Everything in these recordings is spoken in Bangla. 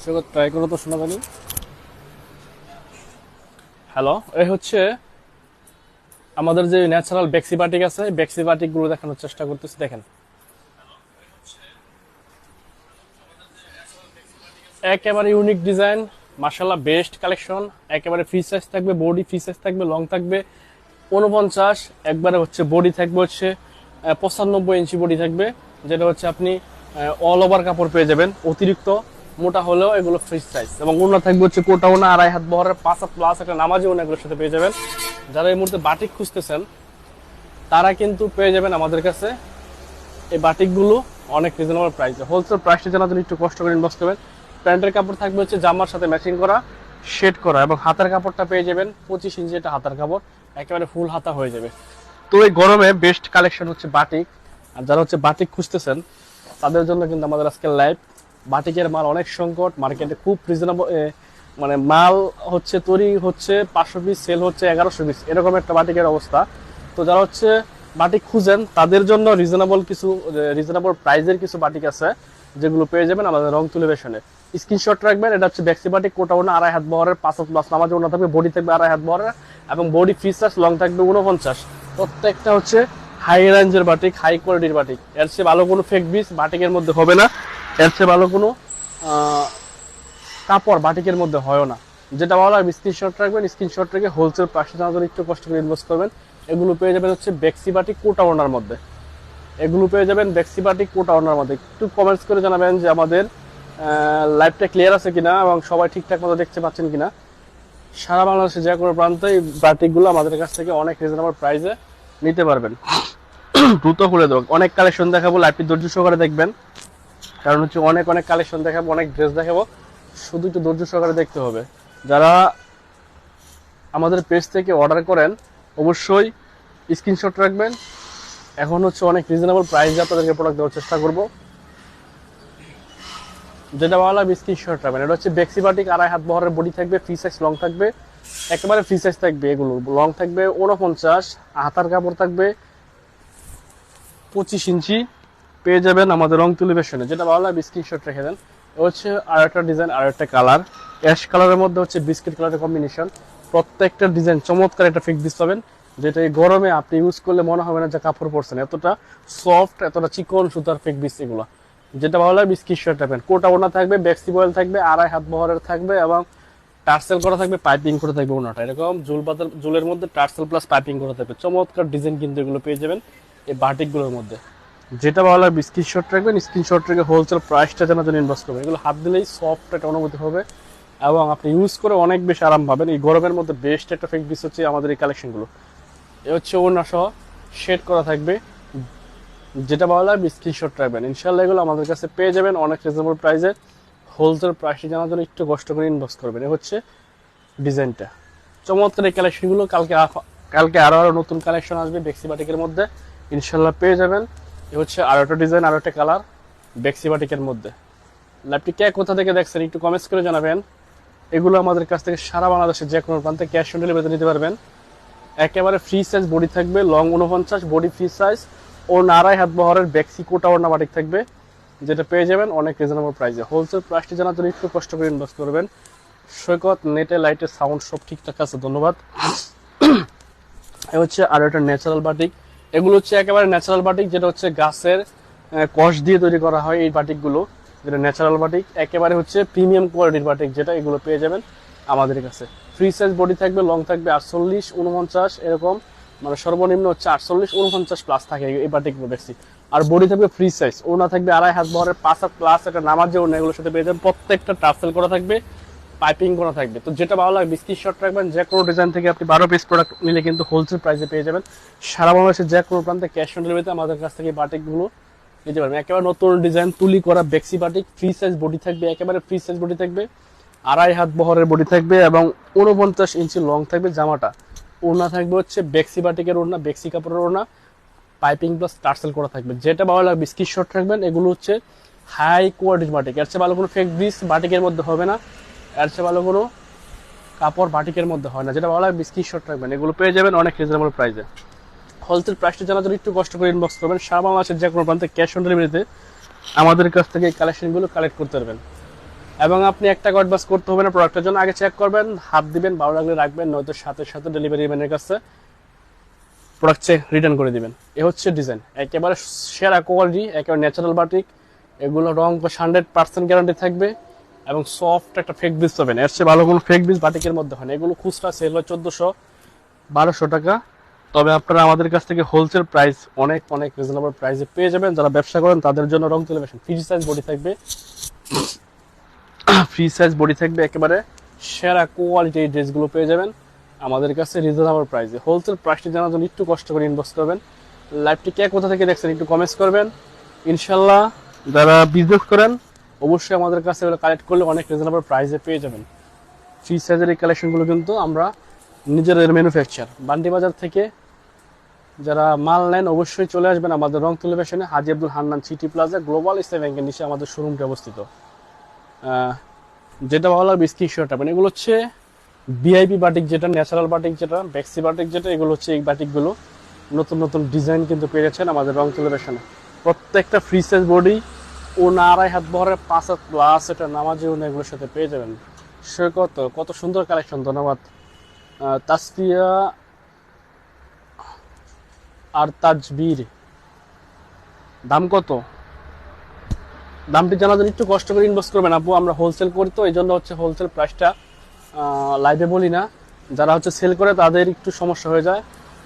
সেগুলো ট্রাই করো তো শোনা জানি। হ্যালো, এই হচ্ছে আমাদের যে ন্যাচারাল বেক্সি বাটিক আছে, বেক্সি বাটিক গুলো দেখানোর চেষ্টা করতেছি। দেখেন, একেবারে ইউনিক ডিজাইন, মার্শাল্লাহ বেস্ট কালেকশন। একেবারে ফ্রি সাইজ থাকবে, বডি ফ্রি সাইজ থাকবে, লং থাকবে 49, একবারে হচ্ছে বডি থাকবে হচ্ছে 95 ইঞ্চি বডি থাকবে, যেটা হচ্ছে আপনি অল ওভার কাপড় পেয়ে যাবেন। অতিরিক্ত মোটা হলেও এগুলো ফ্রি সাইজ, এবং ওনা থাকবে হচ্ছে কোটা ওনা 2.5 হাত বহরের 5 হাত প্লাস একটা নামাজি ওনা, এগুলোর সাথে পেয়ে যাবেন। যারা এই মুহূর্তে বাটিক খুঁজতেছেন তারা কিন্তু পেয়ে যাবেন আমাদের কাছে এই বাটিকগুলো অনেক রিজনেবল প্রাইসে। হোলসেল প্রাইসটা জানার জন্য একটু কষ্ট করে ইনবক্স করবেন। প্যান্টের কাপড় থাকবে হচ্ছে জামার সাথে ম্যাচিং করা, শেড করা, এবং হাতার কাপড়টা পেয়ে যাবেন 25 ইঞ্চি, এটা হাতার কাপড়, একেবারে ফুল হাতা হয়ে যাবে। তো এই গরমে বেস্ট কালেকশন হচ্ছে বাটিক। আর যারা হচ্ছে বাটিক খুঁজতেছেন তাদের জন্য কিন্তু আমাদের আজকে লাইভ। বাটিকের মাল অনেক সংকট, মার্কেটে খুব রিজনেবল, মানে মাল হচ্ছে তৈরি হচ্ছে 500 পিস, সেল হচ্ছে 1100 পিস, এরকম একটা বাটিকের অবস্থা। তো যারা হচ্ছে বাটিক খুঁজেন তাদের জন্য রিজনেবল প্রাইজের কিছু বাটিক আছে, যেগুলো পেয়ে যাবেন আমাদের রংতুলি ফ্যাশনে। স্ক্রিনশট রাখবেন। এটা হচ্ছে বেক্সি বাটিক, কোটা ওনা 2.5 হাত বহরের 5 হাত প্লাস নামাজি ওনা থাকবে, বডি থাকবে 2.5 হাত বহরের, এবং বডি ফ্রি সাইজ, লং থাকবে 49। প্রত্যেকটা হচ্ছে হাই রেঞ্জের বাটিক, হাই কোয়ালিটির বাটিক। এর চেয়ে ভালো কোনো ফেক বিস বাটিকের মধ্যে হবে না, এর চেয়ে ভালো কোনো কাপড় বাটিকের মধ্যে হয় না। যেটা ভালো লাগবে স্ক্রিনশট রাখবেন, স্ক্রিনশট রেখে হোলসেল প্রাইসে জানার জন্য একটু কষ্ট করে ইনভেস্ট করবেন। এগুলো পেয়ে যাবেন হচ্ছে বেক্সি বাটিক কোটা ওনার মধ্যে, এগুলো পেয়ে যাবেন বেক্সি বাটিক কোটা ওনার মধ্যে। একটু কমেন্টস করে জানাবেন যে আমাদের লাইভটা ক্লিয়ার আছে কিনা এবং সবাই ঠিকঠাক মতো দেখতে পাচ্ছেন কিনা। সারা বাংলাদেশে যে কোনো প্রান্তে এই বাটিকগুলো আমাদের কাছ থেকে অনেক রিজনেবল প্রাইসে নিতে পারবেন। দ্রুত করে দেবো, অনেক কালেকশন দেখাবো, লাইভটি ধৈর্য সহকারে দেখবেন, কারণ হচ্ছে অনেক অনেক কালেকশন দেখাবো, অনেক ড্রেস দেখাবো, শুধু একটু ধৈর্য সহকারে দেখতে হবে। যারা আমাদের পেজ থেকে অর্ডার করেন অবশ্যই স্ক্রিনশট রাখবেন। এখন হচ্ছে অনেক রিজনেবল প্রাইসে আপনাদেরকে প্রোডাক্ট দেওয়ার চেষ্টা করব। যেটা ভালো লাগবে স্ক্রিনশট রাখবেন। এটা হচ্ছে বেক্সি বাটিক, 2.5 হাত বহরের বডি থাকবে, ফ্রি সাইজ, লং থাকবে, একেবারে ফ্রি সাইজ থাকবে। এগুলো লং থাকবে 49, হাতার কাপড় থাকবে 25 ইঞ্চি, পেয়ে যাবেন আমাদের রংতুলি ফ্যাশনে। যেটা ভালো লাগবে স্ক্রিনশট রেখে দেন। হচ্ছে আর একটা ডিজাইন, আর একটা কালার, অ্যাশ কালারের মধ্যে হচ্ছে বিস্কিট কালারের কম্বিনেশন। প্রত্যেকটা ডিজাইন চমৎকার একটা ফিক দিস পাবেন, যেটা এই গরমে আপনি ইউজ করলে মনে হবে না যে কাপড় পরছেন, এতটা সফট, এতটা চিকন সুতার ফিক দিস এগুলো। যেটা ভালো লাগবে স্ক্রিনশট রাখবেন। কোটা ওনা থাকবে, বেক্সি বয়েল থাকবে, 2.5 হাত বহরের থাকবে, এবং টার্সেল করা থাকবে, পাইপিং করে থাকবে ওনাটা, এরকম জুলের মধ্যে টার্সেল প্লাস পাইপিং করা থাকবে। চমৎকার ডিজাইন কিন্তু এগুলো পেয়ে যাবেন এই বাটিকগুলোর মধ্যে। যেটা ভালো লাগবে স্ক্রিনশট রাখবেন, স্ক্রিনশট রেখে হোলসেল প্রাইসটা জানার জন্য ইনভেস্ট করবেন। এগুলো হাত দিলেই সফট একটা অনুভূতি হবে, এবং আপনি ইউজ করে অনেক বেশি আরাম পাবেন। এই গরমের মধ্যে বেস্ট একটা ফেক পিস হচ্ছে আমাদের এই কালেকশনগুলো। এ হচ্ছে ওড়না সহ শেড করা থাকবে। যেটা ভালো লাগবে স্ক্রিনশট রাখবেন। ইনশাআল্লাহ এগুলো আমাদের কাছে পেয়ে যাবেন অনেক রিজনেবল প্রাইসে। হোলসেল প্রাইসটা জানার জন্য একটু কষ্ট করে ইনবক্স করবেন। এ হচ্ছে ডিজাইনটা, চমৎকার এই কালেকশনগুলো। কালকে আরো নতুন কালেকশন আসবে বেক্সি বাটিকের মধ্যে, ইনশাল্লাহ পেয়ে যাবেন। এ হচ্ছে আরো একটা ডিজাইন, আরো একটা কালার বেক্সি বাটিকের মধ্যে। লাইভটি কে কোথা থেকে দেখছেন একটু কমেন্টস করে জানাবেন। এগুলো আমাদের কাছ থেকে সারা বাংলাদেশে যে কোনো প্রান্তে ক্যাশ অন ডেলিভারিতে নিতে পারবেন। একেবারে ফ্রি সাইজ বডি থাকবে, লং 49, বডি ফ্রি সাইজ, ও 2.5 হাত বহরের বেক্সি কোটা ওড়না বাটিক থাকবে, যেটা পেয়ে যাবেন অনেক রিজনেবল প্রাইসে। হোলসেল প্রাইসটি জানার জন্য একটু কষ্ট করে ইনভেস্ট করবেন। সৈকত নেটে লাইটের সাউন্ড সব ঠিকঠাক আছে, ধন্যবাদ। এ হচ্ছে আর একটা ন্যাচারাল বাটিক। এগুলো হচ্ছে একেবারে ন্যাচারাল বাটিক, যেটা হচ্ছে গাছের কষ দিয়ে তৈরি করা হয় এই বাটিকগুলো, যেটা ন্যাচারাল বাটিক, একেবারে হচ্ছে প্রিমিয়াম কোয়ালিটির বাটিক, যেটা এগুলো পেয়ে যাবেন আমাদের কাছে। ফ্রি সাইজ বডি থাকবে, লং থাকবে 48, 49, এরকম, মানে সর্বনিম্ন হচ্ছে 48, 49 প্লাস থাকে এই বাটিকগুলো দেখছি। আর বডি থাকবে ফ্রি সাইজ, ওনা থাকবে 2.5 হাত বহরের 5 হাত প্লাস একটা নামাজ, যে ওনা এগুলোর সাথে পেয়ে যাবেন। প্রত্যেকটা টার্সেল করা থাকবে, পাইপিং করা থাকবে। তো যেটা ভালো লাগবে স্ক্রিনশট রাখবেন। যে কোনো ডিজাইন থেকে আপনি 12 পিস প্রোডাক্ট নিলে কিন্তু হোলসেল প্রাইসে পেয়ে যাবেন। সারা বাংলাদেশের যে কোনো প্রান্তে ক্যাশ অন ডেলিভারিতে আমাদের কাছ থেকে বাটিকগুলো নিতে পারবেন। একেবারে নতুন ডিজাইন তুলি করা বেক্সি বাটিক, ফ্রি সাইজ বডি থাকবে, একেবারে ফ্রি সাইজ বডি থাকবে, 2.5 হাত বহরের বডি থাকবে, এবং 49 ইঞ্চি লং থাকবে জামাটা। ওড়না থাকবে হচ্ছে বেক্সি বাটিকের ওড়না, বেক্সি কাপড়ের ওড়না, পাইপিং প্লাস টার্সেল করা থাকবে। যেটা ভালো লাগবে স্ক্রিনশট রাখবেন। এগুলো হচ্ছে হাই কোয়ালিটির বাটিক, এর চেয়ে ভালো কোনো ফেক ব্রিজ বাটিকের মধ্যে হবে না, এর চেয়ে ভালো কোনো কাপড় বাটিকের মধ্যে হয় না। যেটা ভালো লাগবে স্ক্রিনশট রাখবেন। এগুলো পেয়ে যাবেন অনেক রিজনেবল প্রাইসে। হোলসেল প্রাইসটা জানার জন্য একটু কষ্ট করে ইনবক্স করবেন। সারা বাংলাদেশের যে কোনো প্রান্তে ক্যাশ অন ডেলিভারিতে আমাদের কাছ থেকে এই কালেকশনগুলো কালেক্ট করতে পারবেন। এবং আপনি একটা অ্যাডভান্স করতে হবে না, প্রোডাক্টের জন্য আগে চেক করবেন, হাত দিবেন, ভালো লাগলে রাখবেন, নয়তো সাথে সাথে ডেলিভারি ম্যানের কাছে প্রোডাক্ট চেক রিটার্ন করে দিবেন। এ হচ্ছে ডিজাইন, একেবারে সেরা কোয়ালিটি, একেবারে ন্যাচারাল বাটিক। এগুলো রং 100% গ্যারান্টি থাকবে এবং সফট একটা ফেক বিজ পাবেন। এর চেয়ে ভালো কোনো ফেক বিজ বাটিকের মধ্যে হয় না। এগুলো খুচরা সেল হয় 1400-1200 টাকা, তবে আপনারা আমাদের কাছ থেকে হোলসেল প্রাইস অনেক অনেক রিজনেবল প্রাইসে পেয়ে যাবেন। যারা ব্যবসা করেন তাদের জন্য রং তুলে বেশন ফ্রি সাইজ বডি থাকবে, ফ্রি সাইজ বডি থাকবে, একেবারে সেরা কোয়ালিটি এই ড্রেসগুলো পেয়ে যাবেন আমাদের কাছে রিজনেবল প্রাইসে। হোলসেল প্রাইসটি জানার জন্য একটু কষ্ট করে ইনবক্স করবেন। লাইভটি কে কোথা থেকে দেখছেন একটু কমেন্টস করবেন। ইনশাল্লাহ যারা বিজনেস করেন অবশ্যই আমাদের কাছে এগুলো কালেক্ট করলে অনেক রিজনেবল প্রাইসে পেয়ে যাবেন। ফ্রি সাইজের এই কালেকশনগুলো কিন্তু আমরা নিজেদের ম্যানুফ্যাকচার বান্ডি বাজার থেকে। যারা মাল নেন অবশ্যই চলে আসবেন আমাদের রংতুলি ফ্যাশনে, Haji Abdul Hannan city plaza global Islam ব্যাংকের নিচে আমাদের শোরুমটি অবস্থিত। যেটা ভালো লাগবে স্ক্রিনশট পাবেন। এগুলো হচ্ছে ভিআইপি বাটিক, যেটা ন্যাচারাল বাটিক, যেটা বেক্সি বাটিক, যেটা এগুলো হচ্ছে এই বাটিকগুলো নতুন নতুন ডিজাইন কিন্তু পেয়ে যাচ্ছেন আমাদের রংতুলি ফ্যাশনে। প্রত্যেকটা ফ্রি সাইজ বডি ও না 2.5 হাত বহরের 5 হাত প্লাস এটা নামাজি ও এগুলোর সাথে পেয়ে যাবেন। সে কত সুন্দর কালেকশন। ধন্যবাদ তাসফিয়া আর তাজবীর। দাম কত? দামটি জানার জন্য একটু কষ্ট করে ইনবক্স করবেন আপু। আমরা হোলসেল করি তো এই জন্য হচ্ছে হোলসেল প্রাইসটা লাইভে বলি না। যারা হচ্ছে সেল করে তাদের একটু সমস্যা হয়ে যায়,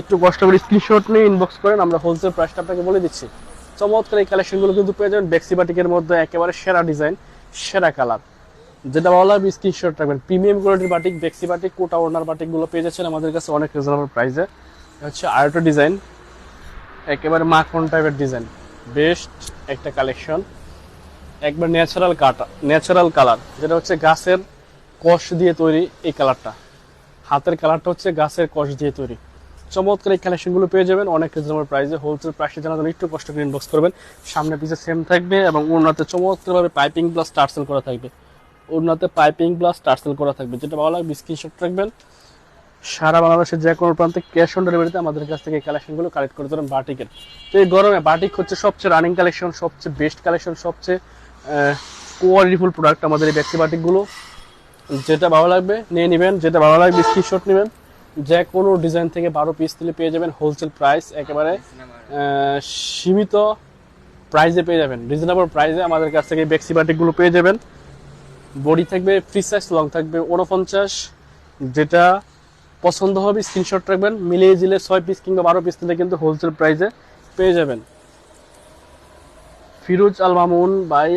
একটু কষ্ট করে স্ক্রিনশট নিয়ে ইনবক্স করেন, আমরা হোলসেল প্রাইসটা আপনাকে বলে দিচ্ছি। চমৎকার এই কালেকশনগুলো কিন্তু পেয়ে যাবেন বেক্সি বাটিকের মধ্যে, একেবারে সেরা ডিজাইন, সেরা কালার। যেটা ভালো লাগবে স্ক্রিনশট রাখবেন। প্রিমিয়াম কোয়ালিটির বাটিক, বেক্সি বাটিক, কোটা ওড়নার বাটিকগুলো পেয়ে যাচ্ছেন আমাদের কাছে অনেক রিজনেবল প্রাইসে। হচ্ছে আরেকটা ডিজাইন, একেবারে মাখন টাইপের ডিজাইন, বেস্ট একটা কালেকশন, একবার ন্যাচারাল কাটা, ন্যাচারাল কালার, যেটা হচ্ছে গাছের কষ দিয়ে তৈরি। এই কালারটা, হাতের কালারটা হচ্ছে গাছের কষ দিয়ে তৈরি। চমৎকার এই কালেকশনগুলো পেয়ে যাবেন অনেক রিজনেবল প্রাইসে। হোলসেল প্রাইসে জানার জন্য একটু কষ্ট করে ইনবক্স করবেন। সামনে পিছে সেম থাকবে এবং ওড়নাতে চমৎকারভাবে পাইপিং প্লাস টার্সেল করা থাকবে, ওড়নাতে পাইপিং প্লাস টার্সেল করা থাকবে। যেটা ভালো লাগবে স্ক্রিনশট রাখবেন। সারা বাংলাদেশের যে কোনো প্রান্তে ক্যাশ অন ডেলিভারিতে আমাদের কাছ থেকে এই কালেকশনগুলো কালেক্ট করে দেবেন বাটিকের। তো এই গরমে বাটিক হচ্ছে সবচেয়ে রানিং কালেকশন, সবচেয়ে বেস্ট কালেকশন, সবচেয়ে কোয়ালিটিফুল প্রোডাক্ট আমাদের এই ব্যক্তি বাটিকগুলো। যেটা ভালো লাগবে নিয়ে নেবেন, যেটা ভালো লাগবে স্ক্রিনশট নেবেন। যে কোনো ডিজাইন থেকে 12 পিস দিলে পেয়ে যাবেন হোলসেল প্রাইস, একেবারে সীমিত প্রাইসে পেয়ে যাবেন, রিজনেবল প্রাইসে আমাদের কাছ থেকে বেক্সি বাটিকগুলো পেয়ে যাবেন। বডি থাকবে ফ্রি সাইজ, লং থাকবে 49। যেটা পছন্দ হবে স্ক্রিনশট রাখবেন, মিলিয়ে দিলে 6 পিস কিংবা 12 পিস দিলে কিন্তু হোলসেল প্রাইসে পেয়ে যাবেন। ফিরোজ আল মামুন ভাই,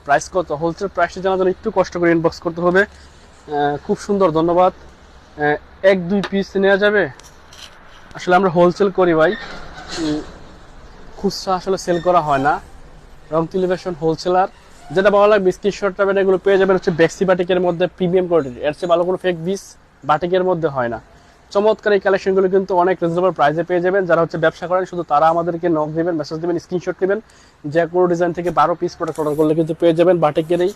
প্রাইস কত? হোলসেল প্রাইসটা জানার জন্য একটু কষ্ট করে ইনবক্স করতে হবে। খুব সুন্দর, ধন্যবাদ। 1-2 পিস নেওয়া যাবে? আসলে আমরা হোলসেল করি ভাই, খুচরা আসলে সেল করা হয় না। রংতুলি ফ্যাশন হোলসেলার। যেটা ভালো লাগবে স্ক্রিনশট রাখবেন। এগুলো পেয়ে যাবেন হচ্ছে বেক্সি বাটিকের মধ্যে প্রিমিয়াম কোয়ালিটি, এর চেয়ে ভালো কোনো ফেক বিস বাটিকের মধ্যে হয় না। চমৎকার এই কালেকশনগুলো কিন্তু অনেক রিজনেবল প্রাইসে পেয়ে যাবেন। যারা হচ্ছে ব্যবসা করেন শুধু তারা আমাদেরকে নক দিবেন, মেসেজ দিবেন, স্ক্রিনশট নেবেন। যে কোনো ডিজাইন থেকে 12 পিস প্রোডাক্ট অর্ডার করলে কিন্তু পেয়ে যাবেন বাটিকের এই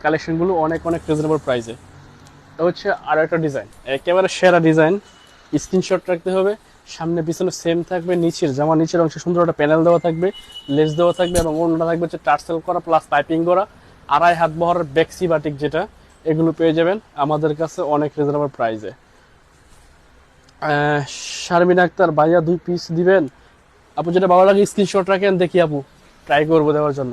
কালেকশনগুলো অনেক অনেক রিজনেবল প্রাইসে। এটা হচ্ছে আরও একটা ডিজাইন, একেবারে সেরা ডিজাইন, স্ক্রিনশট রাখতে হবে। সামনে পিছনে সেম থাকবে, নিচের জামা নিচের অংশে সুন্দর একটা প্যানেল দেওয়া থাকবে, লেস দেওয়া থাকবে এবং অন্যটা থাকবে হচ্ছে টার্সেল করা প্লাস পাইপিং করা। 2.5 হাত বহরের বেক্সি বাটিক, যেটা এগুলো পেয়ে যাবেন আমাদের কাছে অনেক রিজনেবল প্রাইসে। শারমিন আক্তার ভাইয়া 2 পিস দিবেন? আপু যেটা ভালো লাগে স্ক্রিনশট রাখেন, দেখি আপু ট্রাই করবো দেওয়ার জন্য।